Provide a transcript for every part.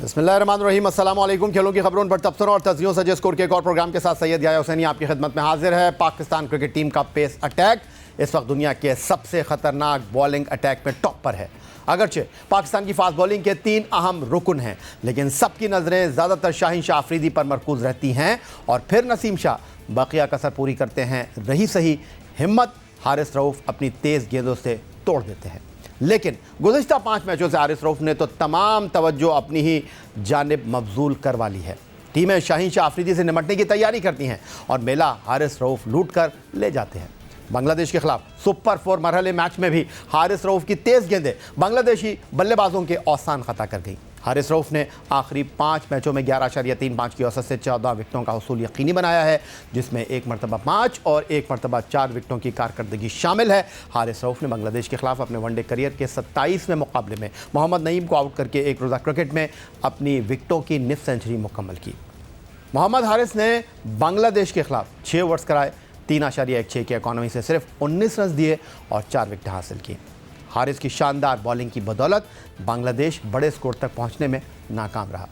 बिस्मिल्लाहिर्रहमानिर्रहीम। अस्सलाम वालेकुम। खेलों की खबरों पर तबसरों और तस्वीरों से स्कोर के एक और प्रोग्राम के साथ सैयद याया हुसैनी आपकी खिदमत में हाजिर है। पाकिस्तान क्रिकेट टीम का पेस अटैक इस वक्त दुनिया के सबसे खतरनाक बॉलिंग अटैक में टॉप पर है। अगरचे पाकिस्तान की फास्ट बॉलिंग के 3 अहम रुकन हैं, लेकिन सबकी नज़रें ज़्यादातर शाहीन शाह अफरीदी पर मरकूज रहती हैं और फिर नसीम शाह बकिया कसर पूरी करते हैं। रही सही हिम्मत, हारिस रऊफ अपनी तेज़ गेंदों से तोड़ देते हैं, लेकिन गुज़िश्ता 5 मैचों से हारिस रऊफ ने तो तमाम तवज्जो अपनी ही जानिब मबजूल करवा ली है। टीमें शाहीन शाह अफरीदी से निमटने की तैयारी करती हैं और मेला हारिस रऊफ लूट कर ले जाते हैं। बांग्लादेश के खिलाफ सुपर 4 मरहले मैच में भी हारिस रऊफ की तेज़ गेंदें बांग्लादेशी बल्लेबाजों के औसान खता कर गई। हारिस रऊफ ने आखिरी 5 मैचों में 11.35 की औसत से 14 विकेटों का हसूल यकीनी बनाया है, जिसमें 1 मरतबा 5 और 1 मरतबा 4 विकेटों की कारकर्दगी शामिल है। हारिस रऊफ ने बांग्लादेश के खिलाफ अपने वनडे करियर के 27वें मुकाबले में मोहम्मद नईम को आउट करके एक रोज़ा क्रिकेट में अपनी विकेटों की निफ सेंचुरी मुकम्मल की। मोहम्मद हारिस ने बांग्लादेश के खिलाफ 6 ओवर्स कराए, 3.16 की इकॉनमी से सिर्फ 19 रन दिए और 4 विकेट हासिल की। हारिस की शानदार बॉलिंग की बदौलत बांग्लादेश बड़े स्कोर तक पहुंचने में नाकाम रहा।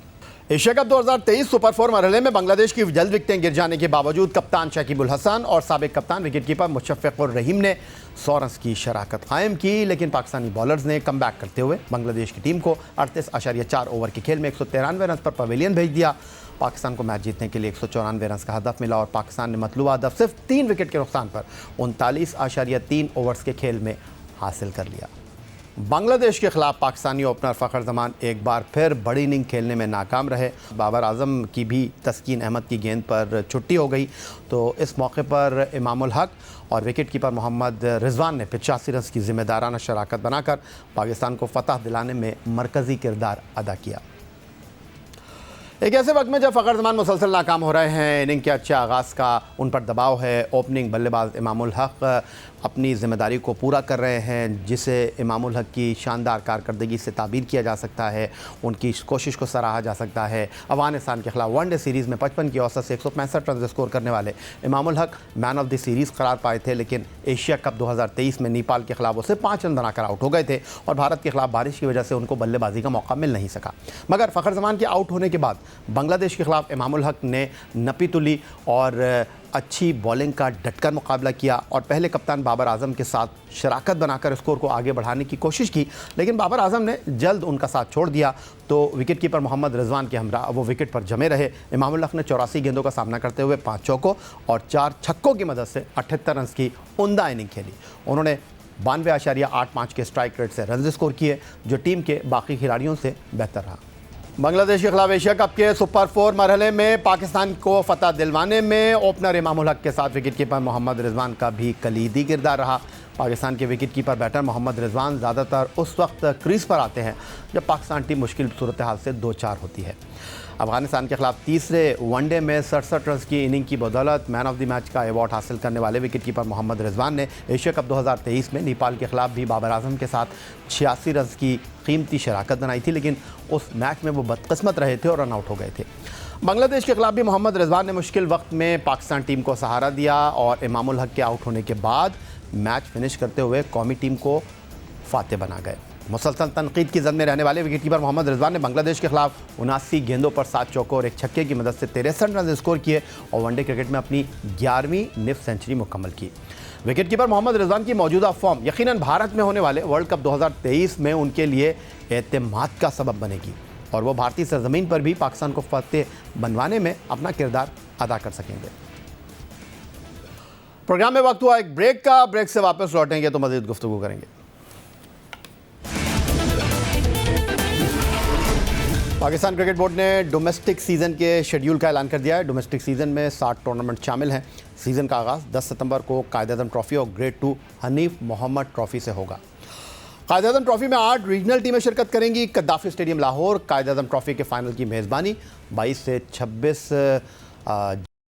एशिया कप 2023 सुपर 4 मरहले में बांग्लादेश की जल्द विकेटें गिर जाने के बावजूद कप्तान शकीबुल हसन और साबिक कप्तान विकेटकीपर मुशफ़िक़ुर रहीम ने 100 रन की शराकत कायम की, लेकिन पाकिस्तानी बॉलर्स ने कमबैक करते हुए बांग्लादेश की टीम को 38.4 ओवर के खेल में 193 रन पर पवेलियन भेज दिया। पाकिस्तान को मैच जीतने के लिए 194 रन का हदफ मिला और पाकिस्तान ने मतलूबा हदफ सिर्फ 3 विकेट के नुकसान पर 39.3 ओवर्स के खेल में हासिल कर लिया। बांग्लादेश के खिलाफ पाकिस्तानी ओपनर फ़खर जमान एक बार फिर बड़ी इनिंग खेलने में नाकाम रहे। बाबर आजम की भी तस्कीन अहमद की गेंद पर छुट्टी हो गई, तो इस मौके पर इमामुल हक और विकेट कीपर मोहम्मद रिजवान ने 85 रन की जिम्मेदाराना शराकत बनाकर पाकिस्तान को फतह दिलाने में मरकज़ी किरदार अदा किया। एक ऐसे वक्त में जब फ़खर जमान मुसलसल नाकाम हो रहे हैं, इनिंग के अच्छे आगाज़ का उन पर दबाव है, ओपनिंग बल्लेबाज इमामुल हक अपनी ज़िम्मेदारी को पूरा कर रहे हैं, जिसे इमामुल हक की शानदार कारकर्दगी से ताबीर किया जा सकता है, उनकी कोशिश को सराहा जा सकता है। अफ़गानिस्तान के खिलाफ वनडे सीरीज़ में 55 की औसत से 165 रन स्कोर करने वाले Imamul Haq man of the series करार पाए थे, लेकिन एशिया कप 2023 में नेपाल के खिलाफ उसे 5 रन बनाकर आउट हो गए थे और भारत के खिलाफ बारिश की वजह से उनको बल्लेबाजी का मौका मिल नहीं सका। मगर फ़खर जमान के आउट होने के बाद बांग्लादेश के खिलाफ इमामुल हक ने नपी तुली और अच्छी बॉलिंग का डटकर मुकाबला किया और पहले कप्तान बाबर आजम के साथ शराकत बनाकर स्कोर को आगे बढ़ाने की कोशिश की, लेकिन बाबर आजम ने जल्द उनका साथ छोड़ दिया, तो विकेट कीपर मोहम्मद रिजवान के हमरा वो विकेट पर जमे रहे। इमामुल हक ने 84 गेंदों का सामना करते हुए 5 चौकों और 4 छक्कों की मदद से 78 रन की उम्दा इनिंग खेली। उन्होंने 92.85 के स्ट्राइक रेट से रन स्कोर किए, जो टीम के बाकी खिलाड़ियों से बेहतर रहा। बांग्लादेश के खिलाफ एशिया कप के सुपर 4 मरहले में पाकिस्तान को फतह दिलवाने में ओपनर इमामुल हक के साथ विकेट कीपर मोहम्मद रिजवान का भी कलीदी किरदार रहा। पाकिस्तान के wicket keeper batter Mohammad Rizwan ज़्यादातर उस वक्त क्रीज पर आते हैं जब पाकिस्तान टीम मुश्किल सूरत हाल से 2-4 होती है। अफगानिस्तान के खिलाफ तीसरे वनडे में 67 रन की इनिंग की बदौलत मैन ऑफ द मैच का अवार्ड हासिल करने वाले विकेट कीपर मोहम्मद रिजवान ने एशिया कप 2023 में नेपाल के खिलाफ भी बाबर आजम के साथ 86 रन की कीमती शराकत बनाई थी, लेकिन उस मैच में वो बदकिस्मत रहे थे और रन आउट हो गए थे। बांग्लादेश के खिलाफ भी मोहम्मद रिजवान ने मुश्किल वक्त में पाकिस्तान टीम को सहारा दिया और इमामुल हक के आउट होने के बाद मैच फिनिश करते हुए कौमी टीम को फातेह बना गए। मुसलसल तनकीद की जद में रहने वाले विकेट कीपर मोहम्मद रिजवान ने बांग्लादेश के खिलाफ 79 गेंदों पर 7 चौकों और 1 छक्के की मदद से 63 रन स्कोर किए और वनडे क्रिकेट में अपनी 11वीं निफ सेंचुरी मुकम्मल की। विकेट कीपर मोहम्मद रिजवान की मौजूदा फॉर्म यकीनन भारत में होने वाले वर्ल्ड कप 2023 में उनके लिए एतमाद का सबब बनेगी और वो भारतीय सरजमीन पर भी पाकिस्तान को फतेह बनवाने में अपना किरदार अदा कर सकेंगे। प्रोग्राम में वक्त हुआ एक ब्रेक का। ब्रेक से वापस लौटेंगे तो मज़ीद गुफ्तगू करेंगे। पाकिस्तान क्रिकेट बोर्ड ने डोमेस्टिक सीज़न के शेड्यूल का ऐलान कर दिया है। डोमेस्टिक सीज़न में 60 टूर्नामेंट शामिल हैं। सीज़न का आगाज़ 10 सितंबर को कायद-ए-आज़म ट्रॉफ़ी और ग्रेड 2 हनीफ मोहम्मद ट्रॉफ़ी से होगा। कायद-ए-आज़म ट्रॉफ़ी में 8 रीजनल टीमें शिरकत करेंगी। Gaddafi stadium Lahore Quaid-e-Azam trophy के फाइनल की मेज़बानी 22 से 26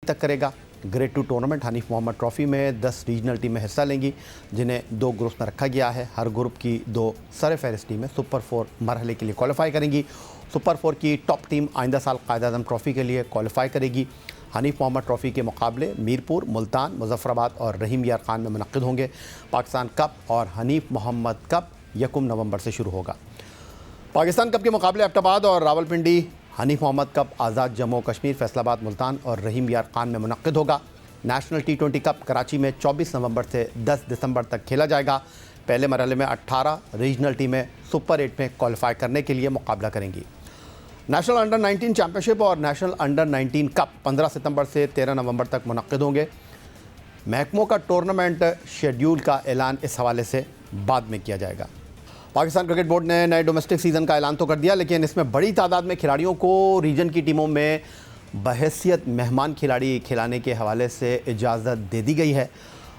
तक करेगा। Grade 2 tournament Hanif Mohammad trophy में 10 रीजनल टीमें हिस्सा लेंगी, जिन्हें 2 ग्रुप्स में रखा गया है। हर ग्रुप की 2 सरफहरिस्त टीमें सुपर 4 मरहले के लिए क्वालिफाई करेंगी। सुपर 4 की टॉप टीम आइंदा साल कायद-ए-आज़म ट्रॉफ़ी के लिए क्वालिफाई करेगी। हनीफ मोहम्मद ट्रॉफ़ी के मुकाबले मीरपुर, मुल्तान, मुजफ्फराबाद और रहीम यार खान में मुनक़्क़िद होंगे। पाकिस्तान कप और हनीफ मोहम्मद कप 1 नवंबर से शुरू होगा। पाकिस्तान कप के मुकाबले एबटाबाद और रावलपिंडी हनीफ मोहम्मद कप आज़ाद जम्मू कश्मीर, फैसलाबाद, मुल्तान और रहीम यार खान में मुनक्किद होगा। नेशनल T20 कप कराची में 24 नवंबर से 10 दिसंबर तक खेला जाएगा। पहले मरहले में 18 रीजनल टीमें सुपर 8 में क्वालिफाई करने के लिए मुकाबला करेंगी। नेशनल अंडर 19 चैंपियनशिप और नेशनल अंडर 19 कप 15 सितंबर से 13 नवंबर तक मुनक्किद होंगे। महकमों का टूर्नामेंट शेड्यूल का ऐलान इस हवाले से बाद में किया जाएगा। पाकिस्तान क्रिकेट बोर्ड ने नए डोमेस्टिक सीज़न का ऐलान तो कर दिया, लेकिन इसमें बड़ी तादाद में खिलाड़ियों को रीजन की टीमों में बहैसियत मेहमान खिलाड़ी खिलाने के हवाले से इजाज़त दे दी गई है।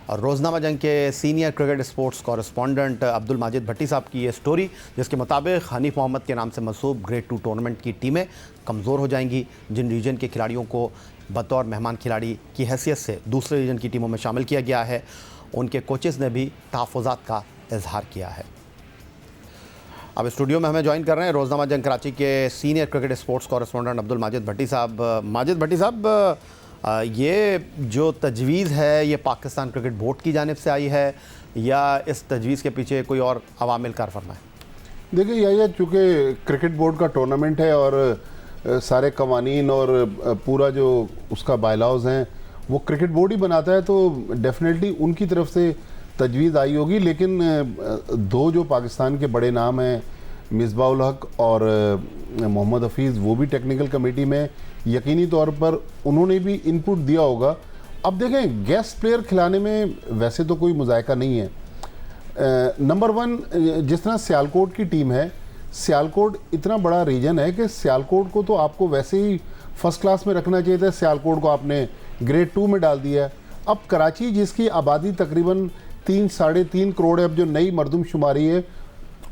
और रोज़नामा जंग के senior cricket sports correspondent Abdul Majid Bhatti sahab की ये स्टोरी, जिसके मुताबिक हनीफ मोहम्मद के नाम से मंसूब ग्रेड 2 टूर्नामेंट की टीमें कमज़ोर हो जाएंगी। जिन रीजन के खिलाड़ियों को बतौर मेहमान खिलाड़ी की हैसियत से दूसरे रीजन की टीमों में शामिल किया गया है, उनके कोचेज़ ने भी तहफ़्फ़ुज़ात का इजहार किया है। अब स्टूडियो में हमें ज्वाइन कर रहे हैं रोज़नामा जंग कराची के senior cricket sports correspondent Abdul Majid Bhatti sahab. Majid Bhatti साहब, ये जो तजवीज़ है ये पाकिस्तान क्रिकेट बोर्ड की जानिब से आई है या इस तजवीज़ के पीछे कोई और अवामिल कार फरमा है? देखिए यह चूँकि क्रिकेट बोर्ड का टूर्नामेंट है और सारे कवानीन और पूरा जो उसका बायलॉज हैं वो क्रिकेट बोर्ड ही बनाता है, तो डेफिनेटली उनकी तरफ से तजवीज़ आई होगी। लेकिन दो जो पाकिस्तान के बड़े नाम हैं, मिसबाउल हक और मोहम्मद हफीज़, वो भी टेक्निकल कमेटी में यकीनी तौर पर उन्होंने भी इनपुट दिया होगा। अब देखें, गेस्ट प्लेयर खिलाने में वैसे तो कोई मुज़ायका नहीं है। नंबर वन, जिस तरह सियालकोट की टीम है, सियालकोट इतना बड़ा रीजन है कि सियालकोट को तो आपको वैसे ही फर्स्ट क्लास में रखना चाहिए था। सियालकोट को आपने ग्रेड 2 में डाल दिया है। अब कराची, जिसकी आबादी तकरीबन 3-3.5 करोड़ है, अब जो नई मरदमशुमारी है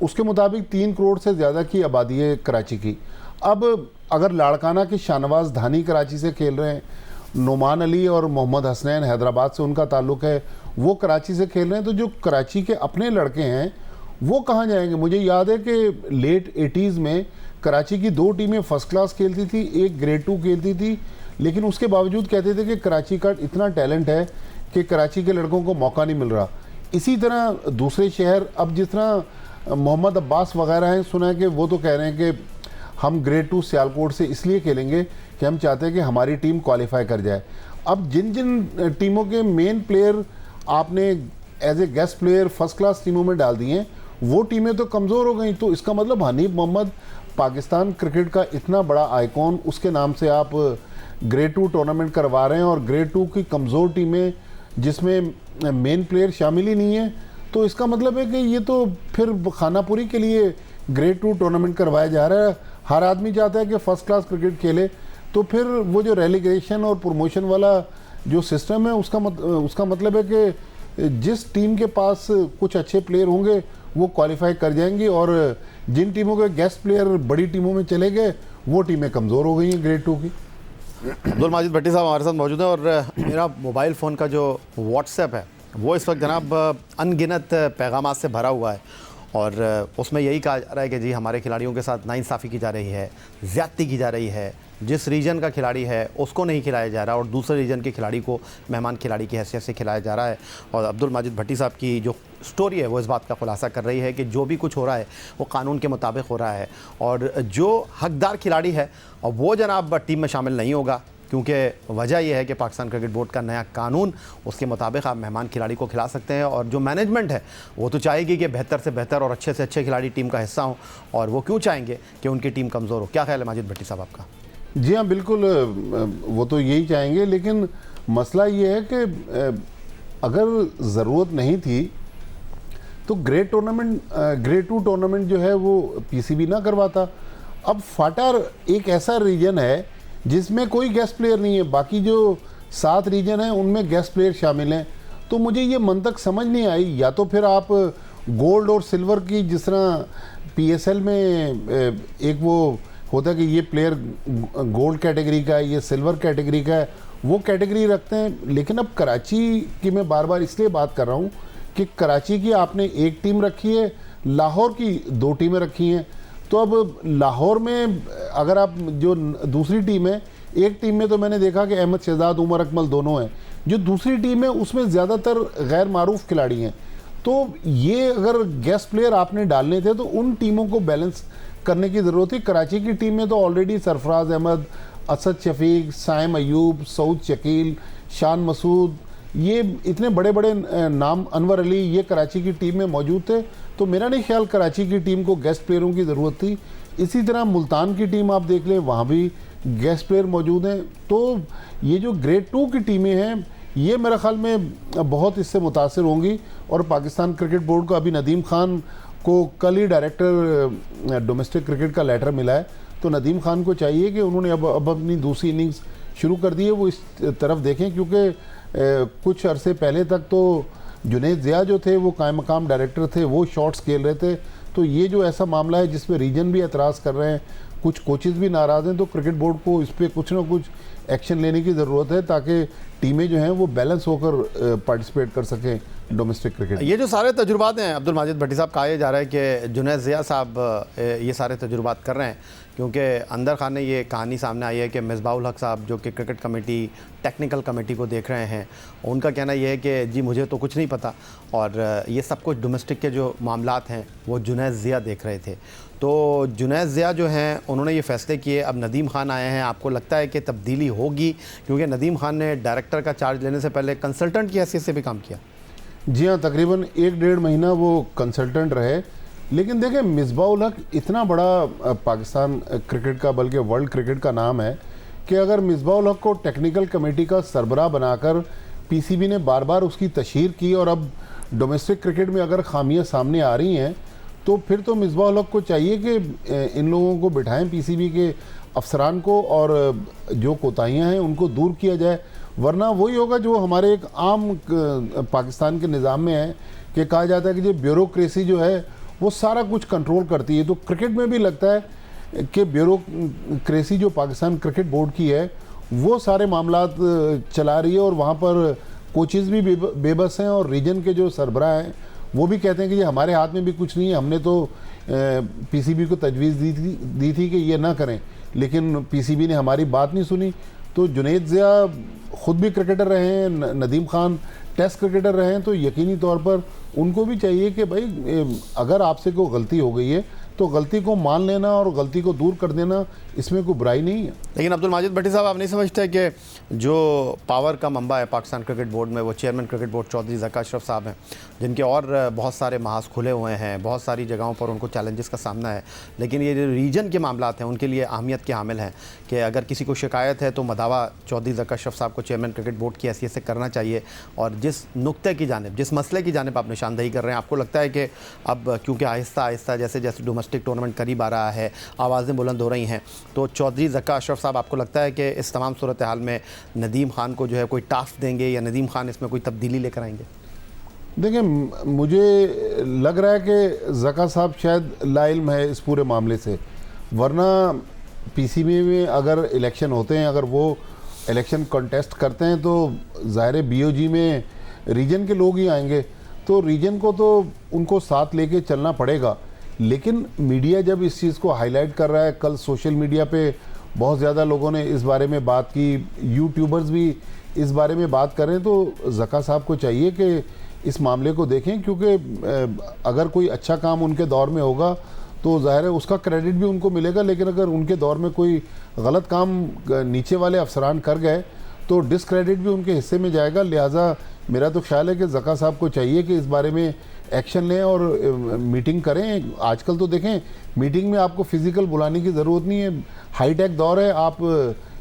उसके मुताबिक 3 करोड़ से ज़्यादा की आबादी है कराची की। अब अगर लाड़काना के शाहनवाज धानी कराची से खेल रहे हैं, नुमान अली और मोहम्मद हसनैन हैदराबाद से उनका ताल्लुक़ है, वो कराची से खेल रहे हैं, तो जो कराची के अपने लड़के हैं वो कहाँ जाएंगे? मुझे याद है कि लेट 80s में कराची की 2 टीमें फर्स्ट क्लास खेलती थी, एक ग्रेड 2 खेलती थी, लेकिन उसके बावजूद कहते थे कि कराची का इतना टैलेंट है कि कराची के लड़कों को मौका नहीं मिल रहा। इसी तरह दूसरे शहर, अब जिस तरह मोहम्मद अब्बास वगैरह हैं, सुना है कि वो तो कह रहे हैं कि हम ग्रेड 2 सियालकोट से इसलिए खेलेंगे कि हम चाहते हैं कि हमारी टीम क्वालिफाई कर जाए। अब जिन जिन टीमों के मेन प्लेयर आपने as a guest player first class टीमों में डाल दिए हैं, वो टीमें तो कमज़ोर हो गई। तो इसका मतलब हनीफ मोहम्मद पाकिस्तान क्रिकेट का इतना बड़ा आइकॉन, उसके नाम से आप ग्रेड 2 टूर्नामेंट करवा रहे हैं और ग्रेड 2 की कमज़ोर टीमें जिसमें मेन प्लेयर शामिल ही नहीं है, तो इसका मतलब है कि ये तो फिर खानापुरी के लिए ग्रेड 2 टूर्नामेंट करवाया जा रहा है। हर आदमी चाहता है कि फ़र्स्ट क्लास क्रिकेट खेले, तो फिर वो जो रेलीगेशन और प्रमोशन वाला जो सिस्टम है उसका मतलब है कि जिस टीम के पास कुछ अच्छे प्लेयर होंगे वो क्वालिफाई कर जाएंगी, और जिन टीमों के गेस्ट प्लेयर बड़ी टीमों में चले गए वो टीमें कमज़ोर हो गई हैं ग्रेड 2 की। अब्दुल माजिद भट्टी साहब हमारे साथ मौजूद हैं और मेरा मोबाइल फ़ोन का जो व्हाट्सएप है वो इस वक्त जनाब अनगिनत पैगामात से भरा हुआ है और उसमें यही कहा जा रहा है कि जी हमारे खिलाड़ियों के साथ नाइंसाफ़ी की जा रही है, ज़्यादती की जा रही है, जिस रीजन का खिलाड़ी है उसको नहीं खिलाया जा रहा और दूसरे रीजन के खिलाड़ी को मेहमान खिलाड़ी की हैसियत से खिलाया जा रहा है। और अब्दुल माजिद भट्टी साहब की जो स्टोरी है वो इस बात का खुलासा कर रही है कि जो भी कुछ हो रहा है वो कानून के मुताबिक हो रहा है और जो हकदार खिलाड़ी है और वो जनाब टीम में शामिल नहीं होगा, क्योंकि वजह यह है कि पाकिस्तान क्रिकेट बोर्ड का नया कानून, उसके मुताबिक आप मेहमान खिलाड़ी को खिला सकते हैं और जो मैनेजमेंट है वो तो चाहेगी कि बेहतर से बेहतर और अच्छे से अच्छे खिलाड़ी टीम का हिस्सा हों, और वो क्यों चाहेंगे कि उनकी टीम कमज़ोर हो? क्या ख्याल है माजिद भट्टी साहब आपका? जी हाँ, बिल्कुल, वो तो यही चाहेंगे, लेकिन मसला ये है कि अगर ज़रूरत नहीं थी तो ग्रेड 2 टूर्नामेंट जो है वो पीसीबी ना करवाता। अब फाटा एक ऐसा रीजन है जिसमें कोई गेस्ट प्लेयर नहीं है, बाकी जो 7 रीजन हैं उनमें गेस्ट प्लेयर शामिल हैं, तो मुझे ये मंतक समझ नहीं आई। या तो फिर आप गोल्ड और सिल्वर की, जिस तरह पीएसएल में एक वो होता है कि ये प्लेयर गोल्ड कैटेगरी का है, ये सिल्वर कैटेगरी का है, वो कैटेगरी रखते हैं। लेकिन अब कराची की मैं बार बार इसलिए बात कर रहा हूँ कि कराची की आपने एक टीम रखी है, लाहौर की 2 टीमें रखी हैं, तो अब लाहौर में अगर आप जो दूसरी टीम है, एक टीम में तो मैंने देखा कि अहमद शहजाद, उमर अकमल दोनों हैं, जो दूसरी टीम है उसमें ज़्यादातर गैर मारूफ खिलाड़ी हैं। तो ये अगर गेस्ट प्लेयर आपने डालने थे तो उन टीमों को बैलेंस करने की ज़रूरत थी। कराची की टीम में तो ऑलरेडी सरफराज अहमद, असद शफीक, साइम अयूब, सऊद शकील, शान मसूद, ये इतने बड़े बड़े नाम, अनवर अली, ये कराची की टीम में मौजूद थे। तो मेरा नहीं ख्याल कराची की टीम को गेस्ट प्लेयरों की ज़रूरत थी। इसी तरह मुल्तान की टीम आप देख लें, वहाँ भी गेस्ट प्लेयर मौजूद हैं। तो ये जो ग्रेड 2 की टीमें हैं, ये मेरे ख्याल में बहुत इससे मुतासिर होंगी। और पाकिस्तान क्रिकेट बोर्ड को अभी नदीम खान को कल ही डायरेक्टर डोमेस्टिक क्रिकेट का लेटर मिला है, तो नदीम खान को चाहिए कि उन्होंने अब अपनी दूसरी इनिंग्स शुरू कर दी है, वो इस तरफ देखें। क्योंकि कुछ अरसे पहले तक तो जुनैद ज़िया जो थे वो कायम मकाम डायरेक्टर थे, वो शॉट्स खेल रहे थे। तो ये जो ऐसा मामला है जिसमें रीजन भी एतराज़ कर रहे हैं, कुछ कोचेज़ भी नाराज़ हैं, तो क्रिकेट बोर्ड को इस पर कुछ ना कुछ एक्शन लेने की ज़रूरत है ताकि टीमें जो हैं वो बैलेंस होकर पार्टिसिपेट कर सकें डोमेस्टिक क्रिकेट। ये जो सारे तजुर्बात हैं, अब्दुल माजिद भट्टी साहब, कहा यह जा रहा है कि जुनैद ज़िया साहब ये सारे तजुर्बात कर रहे हैं, क्योंकि अंदर खान ने ये कहानी सामने आई है कि मिसबाहुल हक साहब जो कि क्रिकेट कमेटी टेक्निकल कमेटी को देख रहे हैं, उनका कहना यह है कि जी मुझे तो कुछ नहीं पता, और ये सब कुछ डोमेस्टिक के जो मामलात हैं वो जुनैद ज़िया देख रहे थे। तो जुनैद ज़िया जो हैं उन्होंने ये फ़ैसले किए, अब नदीम खान आए हैं। आपको लगता है कि तब्दीली होगी, क्योंकि नदीम खान ने डायरेक्टर का चार्ज लेने से पहले कंसल्टेंट की हैसियत से भी काम किया? जी हाँ, तकरीबन 1-1.5 महीना वो कंसल्टेंट रहे। लेकिन देखें, मिसबाहुल हक इतना बड़ा पाकिस्तान क्रिकेट का, बल्कि वर्ल्ड क्रिकेट का नाम है कि अगर मिसबाहुल हक को टेक्निकल कमेटी का सरबराह बनाकर पीसीबी ने बार बार उसकी तशहीर की, और अब डोमेस्टिक क्रिकेट में अगर खामियां सामने आ रही हैं, तो फिर तो मिसबाहुल हक को चाहिए कि इन लोगों को बिठाएं, पीसीबी के अफसरान को, और जो कोताहियाँ हैं उनको दूर किया जाए। वरना वही होगा जो हमारे एक आम पाकिस्तान के निज़ाम में है कि कहा जाता है कि जो ब्यूरोक्रेसी जो है वो सारा कुछ कंट्रोल करती है। तो क्रिकेट में भी लगता है कि ब्यूरोक्रेसी जो पाकिस्तान क्रिकेट बोर्ड की है वो सारे मामलात चला रही है, और वहाँ पर कोचेज़ भी बेबस हैं, और रीजन के जो सरबराह हैं वो भी कहते हैं कि ये हमारे हाथ में भी कुछ नहीं है, हमने तो पीसीबी को तजवीज़ दी थी कि ये ना करें, लेकिन पीसीबी ने हमारी बात नहीं सुनी। तो जुनैद ज़िया ख़ुद भी क्रिकेटर रहे हैं, नदीम खान टेस्ट क्रिकेटर रहे हैं, तो यकीनी तौर पर उनको भी चाहिए कि भाई अगर आपसे कोई गलती हो गई है तो गलती को मान लेना और गलती को दूर कर देना, इसमें कोई बुराई नहीं है। लेकिन अब्दुल माजिद भट्टी साहब, आप नहीं समझते कि जो पावर का मंबा है पाकिस्तान क्रिकेट बोर्ड में, वो chairman cricket board Chaudhry Zaka Ashraf sahab हैं, जिनके और बहुत सारे महाज खुले हुए हैं, बहुत सारी जगहों पर उनको चैलेंजेस का सामना है, लेकिन ये जो रीजन के मामलात हैं उनके लिए अहमियत के हामिल हैं कि अगर किसी को शिकायत है तो मदावा चौधरी ज़का अशरफ साहब को चेयरमैन क्रिकेट बोर्ड की हैसियत से करना चाहिए। और जिस नुक्ते की जानिब, जिस मसले की जानिब आप निशानदही कर रहे हैं, आपको लगता है कि अब क्योंकि आहिस्ता आहिस्ता जैसे जैसे डोमेस्टिक टूर्नामेंट करीब आ रहा है, आवाज़ें बुलंद हो रही हैं, तो चौधरी ज़का अशरफ साहब, आपको लगता है कि इस तमाम सूरत हाल में नदीम खान को जो है कोई टास्क देंगे, या नदीम खान इसमें कोई तब्दीली लेकर आएंगे? देखिए, मुझे लग रहा है कि ज़का साहब शायद लाइल्म है इस पूरे मामले से, वरना पीसीबी में अगर इलेक्शन होते हैं, अगर वो इलेक्शन कॉन्टेस्ट करते हैं, तो ज़ाहिर बीओजी में रीजन के लोग ही आएंगे, तो रीजन को तो उनको साथ लेके चलना पड़ेगा। लेकिन मीडिया जब इस चीज़ को हाईलाइट कर रहा है, कल सोशल मीडिया पे बहुत ज़्यादा लोगों ने इस बारे में बात की, यूट्यूबर्स भी इस बारे में बात कर रहे हैं, तो ज़का साहब को चाहिए कि इस मामले को देखें, क्योंकि अगर कोई अच्छा काम उनके दौर में होगा तो ज़ाहिर है उसका क्रेडिट भी उनको मिलेगा, लेकिन अगर उनके दौर में कोई गलत काम नीचे वाले अफसरान कर गए तो डिसक्रेडिट भी उनके हिस्से में जाएगा। लिहाजा मेरा तो ख्याल है कि ज़का साहब को चाहिए कि इस बारे में एक्शन लें और मीटिंग करें। आजकल तो देखें, मीटिंग में आपको फिज़िकल बुलाने की ज़रूरत नहीं है, हाईटेक दौर है, आप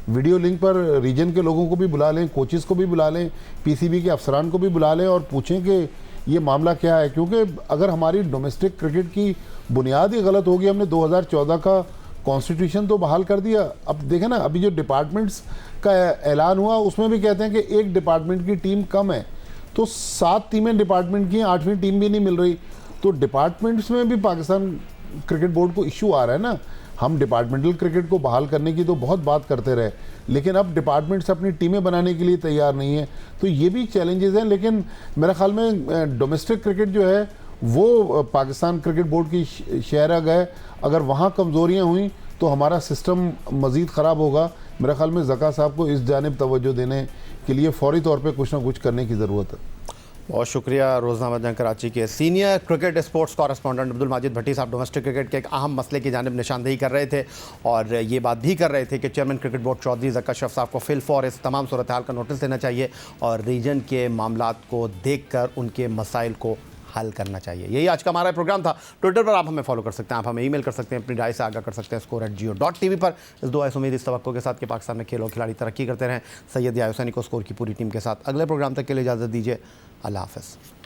वीडियो लिंक पर रीजन के लोगों को भी बुला लें, कोचेज़ को भी बुला लें, पीसीबी के अफसरान को भी बुला लें और पूछें कि ये मामला क्या है। क्योंकि अगर हमारी डोमेस्टिक क्रिकेट की बुनियाद ही गलत होगी, हमने 2014 का कॉन्स्टिट्यूशन तो बहाल कर दिया, अब देखें ना, अभी जो डिपार्टमेंट्स का ऐलान हुआ उसमें भी कहते हैं कि एक डिपार्टमेंट की टीम कम है, तो 7 टीमें डिपार्टमेंट की हैं, 8वीं टीम भी नहीं मिल रही। तो डिपार्टमेंट्स में भी पाकिस्तान क्रिकेट बोर्ड को इशू आ रहा है ना। हम डिपार्टमेंटल क्रिकेट को बहाल करने की तो बहुत बात करते रहे, लेकिन अब डिपार्टमेंट्स अपनी टीमें बनाने के लिए तैयार नहीं है, तो ये भी चैलेंजेस हैं। लेकिन मेरे ख्याल में डोमेस्टिक क्रिकेट जो है वो पाकिस्तान क्रिकेट बोर्ड की शहरग है, अगर वहाँ कमज़ोरियाँ हुई तो हमारा सिस्टम मज़ीद ख़राब होगा। मेरे ख्याल में ज़का साहब को इस जानिब तवज्जो देने के लिए फ़ौरी तौर पे कुछ ना कुछ करने की ज़रूरत है। बहुत शुक्रिया। रोज़नामा जंग कराची के senior cricket sports correspondent Abdul Majid Bhatti sahab domestic cricket के एक अहम मसले की जानिब निशानदेही कर रहे थे और ये बात भी कर रहे थे कि chairman cricket board Chaudhry Zaka Ashraf sahab को फिलफौर इस तमाम सूरत हाल का नोटिस देना चाहिए और रीजन के मामलात को देख कर उनके मसाइल को हल करना चाहिए। यही आज का हमारा प्रोग्राम था। ट्विटर पर आप हमें फॉलो कर सकते हैं, आप हमें ईमेल कर सकते हैं, अपनी राय से आगाह कर सकते हैं score@geo.tv पर। इस दुआ उम्मीद इस तवक्को के साथ कि पाकिस्तान में खेल और खिलाड़ी तरक्की करते रहें। सैयद याहिया हुसैनी को स्कोर की पूरी टीम के साथ अगले प्रोग्राम तक के लिए इजाज़त दीजिए। अल्लाह हाफ़िज़।